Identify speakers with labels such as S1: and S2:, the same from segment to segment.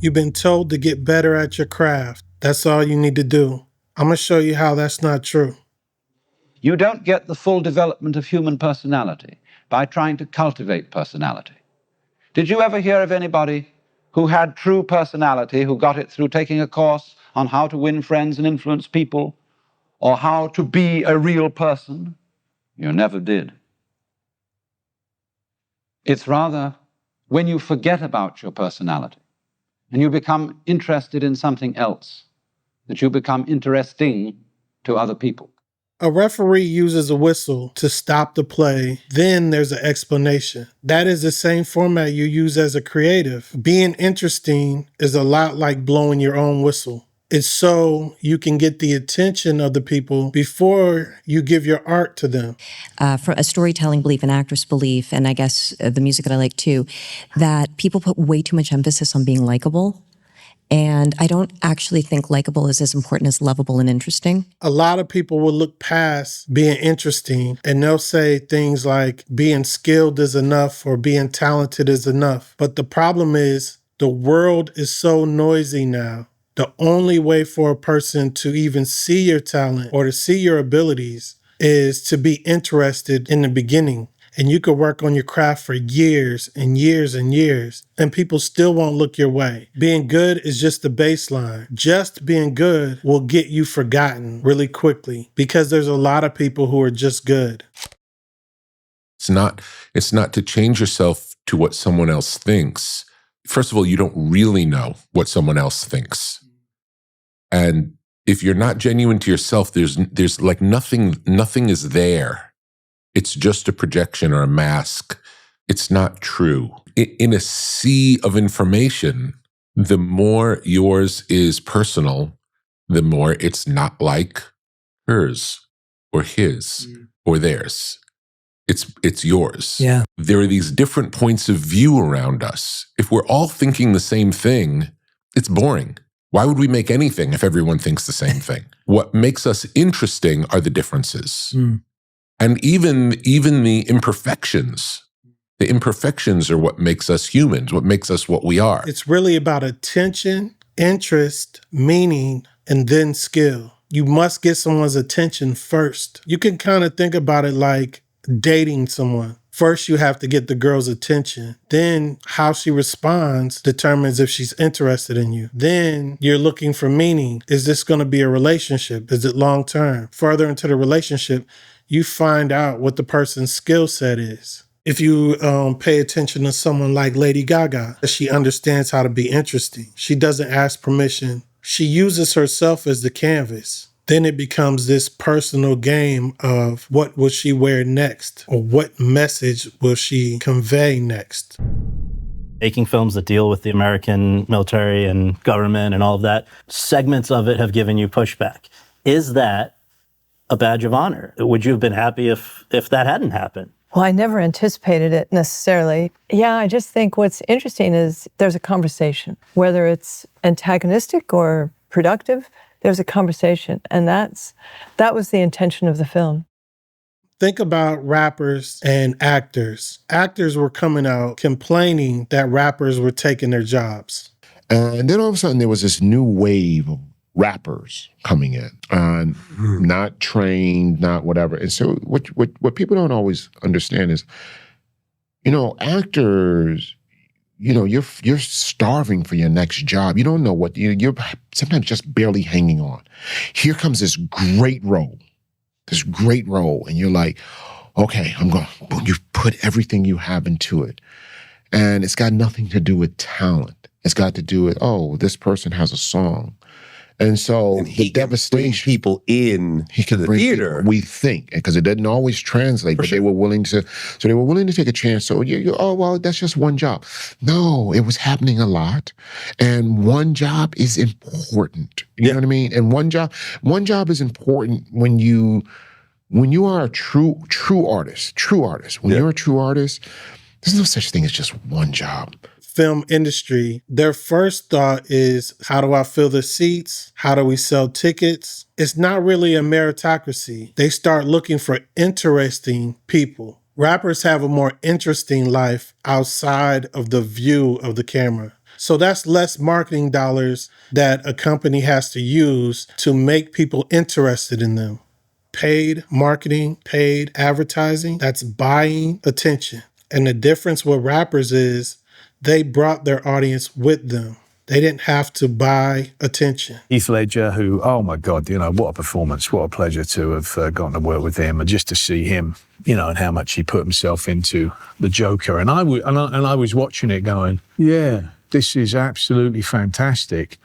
S1: You've been told to get better at your craft. That's all you need to do. I'm going to show you how that's not true.
S2: You don't get the full development of human personality by trying to cultivate personality. Did you ever hear of anybody who had true personality, who got it through taking a course on how to win friends and influence people, or how to be a real person? You never did. It's rather when you forget about your personality and you become interested in something else that you become interesting to other people.
S1: A referee uses a whistle to stop the play. Then there's an explanation. That is the same format you use as a creative. Being interesting is a lot like blowing your own whistle. It's so you can get the attention of the people before you give your art to them.
S3: For a storytelling belief, an actress belief, and I guess the music that I like too, that people put way too much emphasis on being likable. And I don't actually think likable is as important as lovable and interesting.
S1: A lot of people will look past being interesting and they'll say things like being skilled is enough or being talented is enough. But the problem is the world is so noisy now. The only way for a person to even see your talent or to see your abilities is to be interested in the beginning. And you could work on your craft for years and years and years, and people still won't look your way. Being good is just the baseline. Just being good will get you forgotten really quickly because there's a lot of people who are just good.
S4: It's not to change yourself to what someone else thinks. First of all, you don't really know what someone else thinks. And if you're not genuine to yourself, there's like nothing is there. It's just a projection or a mask. It's not true. In a sea of information, the more yours is personal, the more it's not like hers or his or theirs. It's yours.
S5: Yeah.
S4: There are these different points of view around us. If we're all thinking the same thing, it's boring. Why would we make anything if everyone thinks the same thing? What makes us interesting are the differences. And even the imperfections. The imperfections are what makes us humans, what makes us what we are.
S1: It's really about attention, interest, meaning, and then skill. You must get someone's attention first. You can kind of think about it like dating someone. First, you have to get the girl's attention. Then how she responds determines if she's interested in you. Then you're looking for meaning. Is this going to be a relationship? Is it long term? Further into the relationship, you find out what the person's skill set is. If you pay attention to someone like Lady Gaga, she understands how to be interesting. She doesn't ask permission. She uses herself as the canvas. Then it becomes this personal game of what will she wear next, or what message will she convey next.
S5: Making films that deal with the American military and government and all of that, segments of it have given you pushback. Is that a badge of honor? Would you have been happy if that hadn't happened?
S6: Well, I never anticipated it necessarily. Yeah, I just think what's interesting is there's a conversation, whether it's antagonistic or productive, there's a conversation. And that was the intention of the film.
S1: Think about rappers and actors. Actors were coming out complaining that rappers were taking their jobs.
S7: And then all of a sudden there was this new wave of rappers coming in, not trained, not whatever. And so what people don't always understand is, actors, you're starving for your next job. You don't know what, you're sometimes just barely hanging on. Here comes this great role, and you're like, okay, you put everything you have into it. And it's got nothing to do with talent. It's got to do with, this person has a song. And so the devastation,
S8: bring people in to the theater.
S7: People, we think, because it doesn't always translate, but they were willing to. So they were willing to take a chance. So that's just one job. No, it was happening a lot, and one job is important. You know what I mean? And one job is important when you are a true artist. When you're a true artist, there's no such thing as just one job.
S1: Film industry, their first thought is, how do I fill the seats? How do we sell tickets? It's not really a meritocracy. They start looking for interesting people. Rappers have a more interesting life outside of the view of the camera. So that's less marketing dollars that a company has to use to make people interested in them. Paid marketing, paid advertising, that's buying attention. And the difference with rappers is they brought their audience with them. They didn't have to buy attention.
S9: Heath Ledger, who, oh my God, what a performance. What a pleasure to have gotten to work with him and just to see him, and how much he put himself into the Joker. And I was watching it going, yeah, this is absolutely fantastic.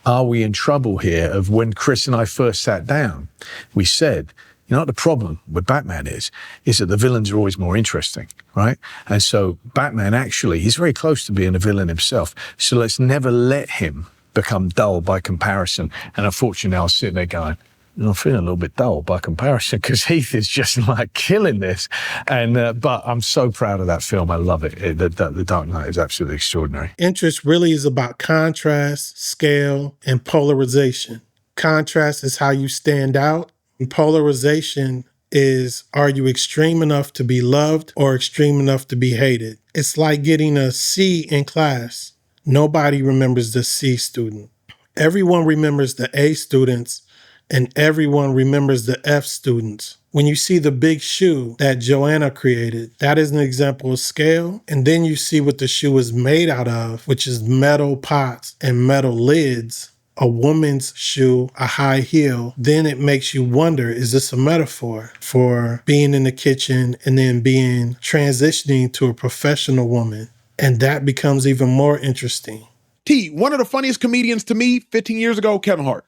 S9: Are we in trouble here? Of when Chris and I first sat down, we said, what the problem with Batman is that the villains are always more interesting, right? And so Batman actually, he's very close to being a villain himself. So let's never let him become dull by comparison. And unfortunately, I was sitting there going, I'm feeling a little bit dull by comparison because Heath is just like killing this. And but I'm so proud of that film. I love it. The Dark Knight is absolutely extraordinary.
S1: Interest really is about contrast, scale, and polarization. Contrast is how you stand out. And polarization is, are you extreme enough to be loved or extreme enough to be hated? It's like getting a C in class. Nobody remembers the C student. Everyone remembers the A students, and everyone remembers the F students. When you see the big shoe that Joanna created, that is an example of scale. And then you see what the shoe is made out of, which is metal pots and metal lids. A woman's shoe, a high heel, then it makes you wonder, is this a metaphor for being in the kitchen and then transitioning to a professional woman? And that becomes even more interesting.
S10: T, one of the funniest comedians to me 15 years ago, Kevin Hart.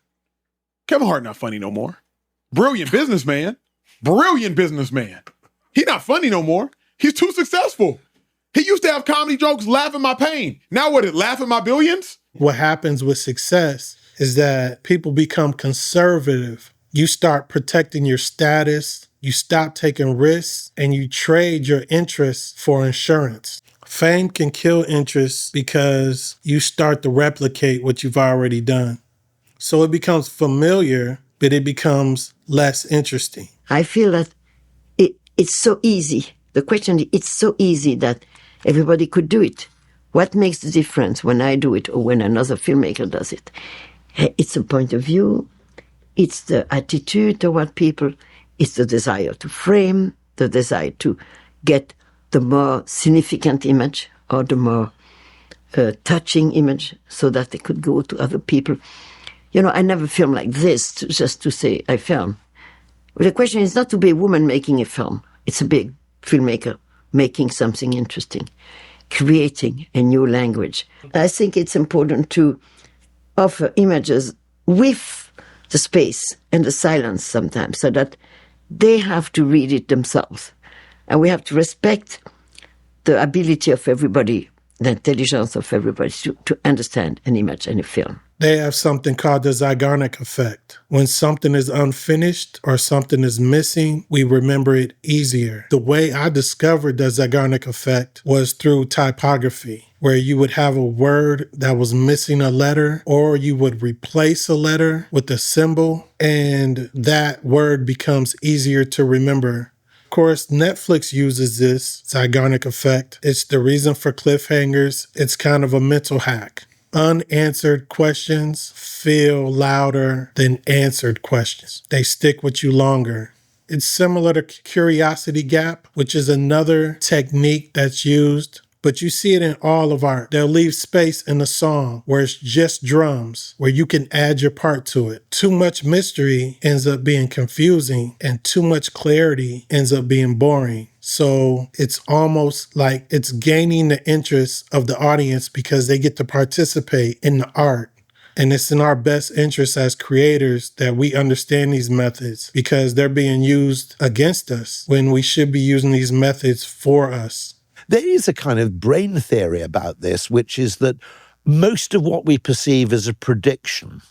S10: Kevin Hart not funny no more. Brilliant businessman. Brilliant businessman. He not funny no more. He's too successful. He used to have comedy jokes, laugh at my pain. Now what, laugh at my billions?
S1: What happens with success is that people become conservative. You start protecting your status, you stop taking risks, and you trade your interests for insurance. Fame can kill interest because you start to replicate what you've already done. So it becomes familiar, but it becomes less interesting.
S11: I feel that it's so easy. The question is, it's so easy that everybody could do it. What makes the difference when I do it or when another filmmaker does it? It's a point of view, it's the attitude toward people, it's the desire to frame, the desire to get the more significant image or the more touching image so that they could go to other people. I never film like this just to say I film. But the question is not to be a woman making a film. It's a big filmmaker making something interesting, creating a new language. I think it's important to offer images with the space and the silence sometimes so that they have to read it themselves. And we have to respect the ability of everybody, the intelligence of everybody to understand an image and a film.
S1: They have something called the Zeigarnik effect. When something is unfinished or something is missing, we remember it easier. The way I discovered the Zeigarnik effect was through typography, where you would have a word that was missing a letter, or you would replace a letter with a symbol, and that word becomes easier to remember. Of course, Netflix uses this Zeigarnik effect. It's the reason for cliffhangers. It's kind of a mental hack. Unanswered questions feel louder than answered questions. They stick with you longer. It's similar to curiosity gap, which is another technique that's used, but you see it in all of art. They'll leave space in a song where it's just drums, where you can add your part to it. Too much mystery ends up being confusing, and too much clarity ends up being boring. So it's almost like it's gaining the interest of the audience because they get to participate in the art. And it's in our best interest as creators that we understand these methods because they're being used against us when we should be using these methods for us.
S12: There is a kind of brain theory about this, which is that most of what we perceive as a prediction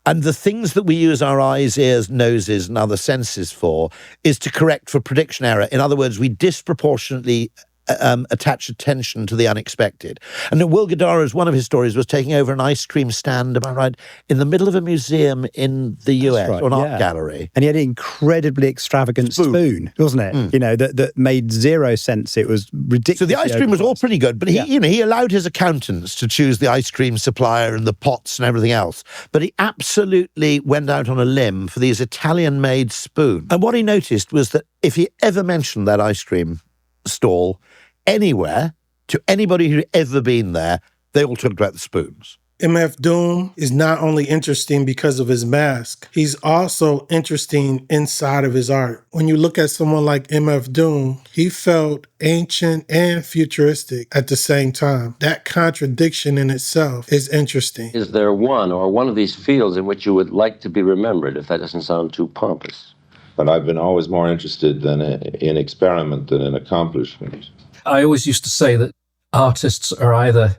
S12: and the things that we use our eyes, ears, noses, and other senses for is to correct for prediction error. In other words, we disproportionately attach attention to the unexpected. And Will Guidara's, one of his stories was taking over an ice cream stand, am I right, in the middle of a museum in the US,
S13: right,
S12: or an art gallery.
S13: And he had an incredibly extravagant spoon, wasn't it? You know, that made zero sense. It was ridiculous.
S12: So the ice cream was all pretty good, but he allowed his accountants to choose the ice cream supplier and the pots and everything else. But he absolutely went out on a limb for these Italian-made spoons. And what he noticed was that if he ever mentioned that ice cream stall anywhere to anybody who'd ever been there, they all talked about the spoons.
S1: MF Doom is not only interesting because of his mask, he's also interesting inside of his art. When you look at someone like MF Doom, he felt ancient and futuristic at the same time. That contradiction in itself is interesting.
S14: Is there one of these fields in which you would like to be remembered, if that doesn't sound too pompous?
S15: But I've been always more interested in experiment than in accomplishment.
S16: I always used to say that artists are either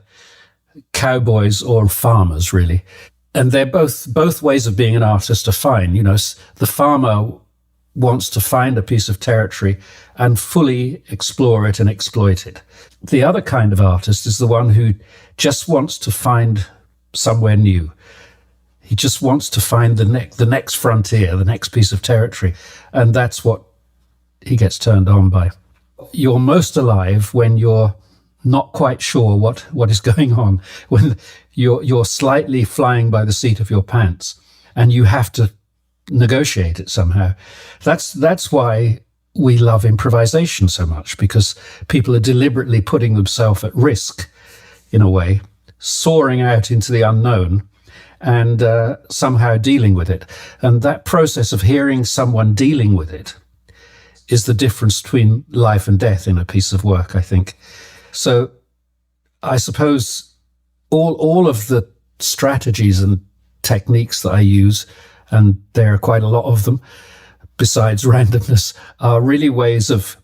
S16: cowboys or farmers, really. And they're both ways of being an artist are fine. You know, the farmer wants to find a piece of territory and fully explore it and exploit it. The other kind of artist is the one who just wants to find somewhere new. He just wants to find the next frontier, the next piece of territory. And that's what he gets turned on by. You're most alive when you're not quite sure what is going on, when you're slightly flying by the seat of your pants and you have to negotiate it somehow. That's why we love improvisation so much, because people are deliberately putting themselves at risk, in a way, soaring out into the unknown and somehow dealing with it. And that process of hearing someone dealing with it is the difference between life and death in a piece of work, I think. So I suppose all of the strategies and techniques that I use, and there are quite a lot of them, besides randomness, are really ways of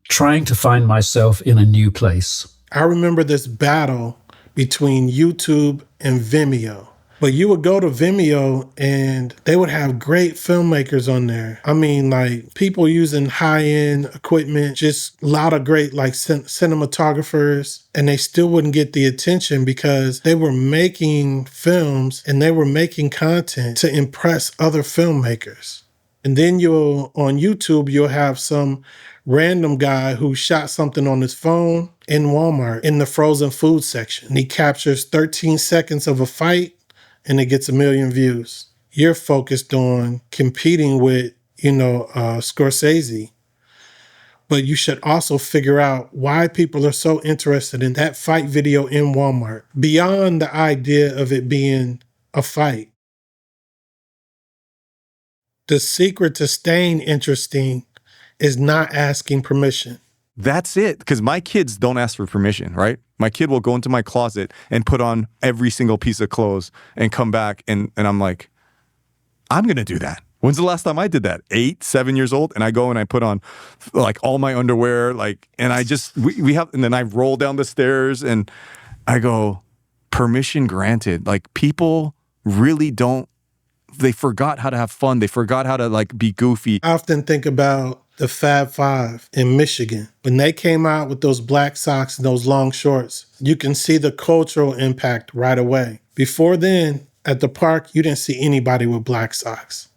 S16: trying to find myself in a new place.
S1: I remember this battle between YouTube and Vimeo. But you would go to Vimeo and they would have great filmmakers on there. I mean, like people using high-end equipment, just a lot of great like cinematographers, and they still wouldn't get the attention because they were making films and they were making content to impress other filmmakers. And then on YouTube, you'll have some random guy who shot something on his phone in Walmart in the frozen food section. And he captures 13 seconds of a fight and it gets 1 million views. You're focused on competing with, Scorsese. But you should also figure out why people are so interested in that fight video in Walmart, beyond the idea of it being a fight. The secret to staying interesting is not asking permission.
S17: That's it, because my kids don't ask for permission, right? My kid will go into my closet and put on every single piece of clothes and come back, and I'm like, I'm going to do that. When's the last time I did that? 8, 7 years old? And I go and I put on like all my underwear, and I just, and then I roll down the stairs and I go, permission granted. Like people really don't, they forgot how to have fun. They forgot how to be goofy.
S1: I often think about the Fab Five in Michigan. When they came out with those black socks and those long shorts, you can see the cultural impact right away. Before then, at the park, you didn't see anybody with black socks.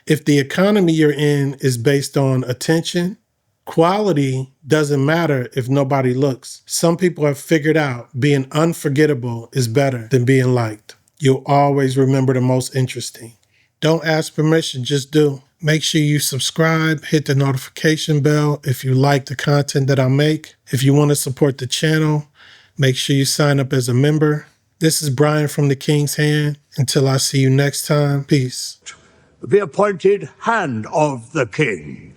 S1: If the economy you're in is based on attention, quality doesn't matter if nobody looks. Some people have figured out being unforgettable is better than being liked. You'll always remember the most interesting. Don't ask permission, just do. Make sure you subscribe, hit the notification bell if you like the content that I make. If you want to support the channel, make sure you sign up as a member. This is Brian from The King's Hand. Until I see you next time, peace.
S18: The appointed hand of the king.